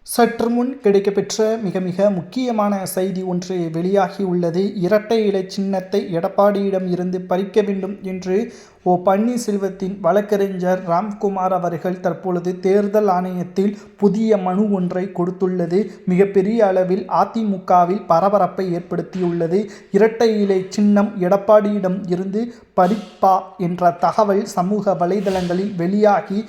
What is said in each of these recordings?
சற்று முன் கிடைக்கப்பெற்ற மிக முக்கியமான செய்தி ஒன்று வெளியாகியுள்ளது. இரட்டை இலை சின்னத்தை எடப்பாடியிடம் இருந்து பறிக்க வேண்டும் என்று பன்னீர்செல்வத்தின் வழக்கறிஞர் ராம்குமார் அவர்கள் தற்பொழுது தேர்தல் ஆணையத்தில் புதிய மனு ஒன்றை கொடுத்துள்ளது. மிகப்பெரிய அளவில் அதிமுகவில் பரபரப்பை ஏற்படுத்தியுள்ளது. இரட்டை இலை சின்னம் எடப்பாடியிடம் இருந்து பறிப்பா என்ற தகவல் சமூக வலைதளங்களில் வெளியாகி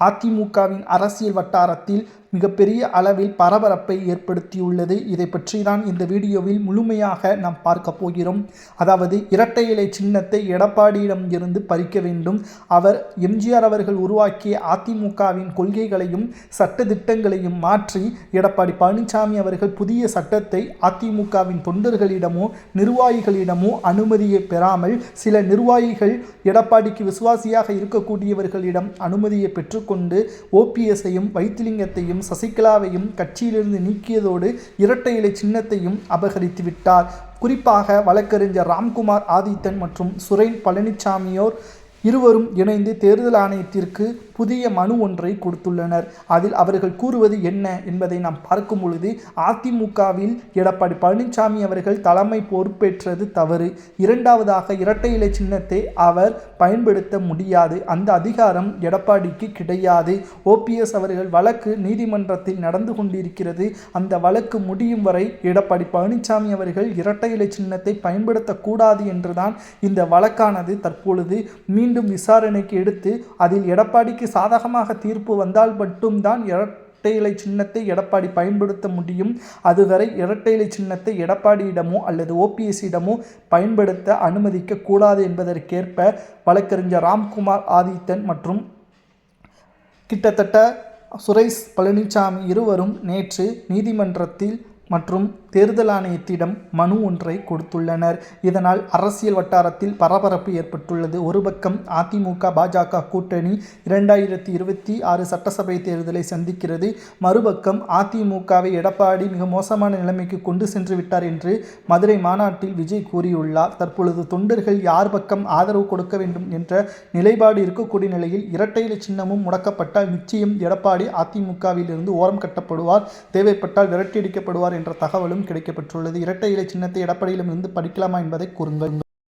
அதிமுகவின் அரசியல் வட்டாரத்தில் மிகப்பெரிய அளவில் பரபரப்பை ஏற்படுத்தியுள்ளது. இதை பற்றி தான் இந்த வீடியோவில் முழுமையாக நாம் பார்க்க போகிறோம். அதாவது இரட்டை இலை சின்னத்தை எடப்பாடியிடம் இருந்து பறிக்க வேண்டும். அவர் எம்ஜிஆர் அவர்கள் உருவாக்கிய அதிமுகவின் கொள்கைகளையும் சட்ட திட்டங்களையும் மாற்றி எடப்பாடி பழனிசாமி அவர்கள் புதிய சட்டத்தை அதிமுகவின் தொண்டர்களிடமோ நிர்வாகிகளிடமோ அனுமதியை பெறாமல் சில நிர்வாகிகள் எடப்பாடிக்கு விசுவாசியாக இருக்கக்கூடியவர்களிடம் அனுமதியை பெற்றுக்கொண்டு ஓபிஎஸ்ஸையும் வைத்திலிங்கத்தையும் சசிகலாவையும் கட்சியிலிருந்து நீக்கியதோடு இரட்டை இலை சின்னத்தையும் அபகரித்து விட்டார். குறிப்பாக வழக்கறிஞர் ராம்குமார் ஆதித்தன் மற்றும் சுரேன் பழனிசாமியோர் இருவரும் இணைந்து தேர்தல் ஆணையத்திற்கு புதிய மனு ஒன்றை கொடுத்துள்ளனர். அதில் அவர்கள் கூறுவது என்ன என்பதை நாம் பார்க்கும் பொழுது, அதிமுகவில் எடப்பாடி பழனிசாமி அவர்கள் தலைமை பொறுப்பேற்றது தவறு. இரண்டாவதாக இரட்டை இலை சின்னத்தை அவர் பயன்படுத்த முடியாது. அந்த அதிகாரம் எடப்பாடிக்கு கிடையாது. ஓபிஎஸ் அவர்கள் வழக்கு நீதிமன்றத்தில் நடந்து கொண்டிருக்கிறது. அந்த வழக்கு முடியும் வரை எடப்பாடி பழனிசாமி அவர்கள் இரட்டை இலை சின்னத்தை பயன்படுத்தக்கூடாது என்றுதான் இந்த வழக்கானது தற்பொழுது மீண்டும் விசாரணைக்கு எடுத்து அதில் எடப்பாடிக்கு சாதகமாக தீர்ப்பு வந்தால் மட்டும்தான் இரட்டை இலை சின்னத்தை எடப்பாடி பயன்படுத்த முடியும். அதுவரை இரட்டை இலை சின்னத்தை எடப்பாடியிடமோ அல்லது ஓபிஎஸ்ஸிடமோ பயன்படுத்த அனுமதிக்க கூடாது என்பதற்கேற்ப வழக்கறிஞர் ராம்குமார் ஆதித்தன் மற்றும் கிட்டத்தட்ட சுரேஷ் பழனிசாமி இருவரும் நேற்று நீதிமன்றத்தில் மற்றும் தேர்தல் ஆணையத்திடம் மனு ஒன்றை கொடுத்துள்ளனர். இதனால் அரசியல் வட்டாரத்தில் பரபரப்பு ஏற்பட்டுள்ளது. ஒரு பக்கம் அதிமுக பாஜக கூட்டணி 2026 சட்டசபை தேர்தலை சந்திக்கிறது. மறுபக்கம் அதிமுகவை எடப்பாடி மிக மோசமான நிலைமைக்கு கொண்டு சென்று விட்டார் என்று மதுரை மாநாட்டில் விஜய் கூறியுள்ளார். தற்பொழுது தொண்டர்கள் யார் பக்கம் ஆதரவு கொடுக்க வேண்டும் என்ற நிலைப்பாடு இருக்கக்கூடிய நிலையில் இரட்டை இலை சின்னமும் முடக்கப்பட்டால் நிச்சயம் எடப்பாடி அதிமுகவில் இருந்து ஓரம் கட்டப்படுவார், தேவைப்பட்டால் விரட்டியடிக்கப்படுவார் என்ற தகவலும் கிடைக்கப்பெற்றுள்ளது. இரட்டை இலை சின்னத்தை எடப்பாடியிடம் இருந்து பறிக்கலாமா என்பதை கூறுங்கள்.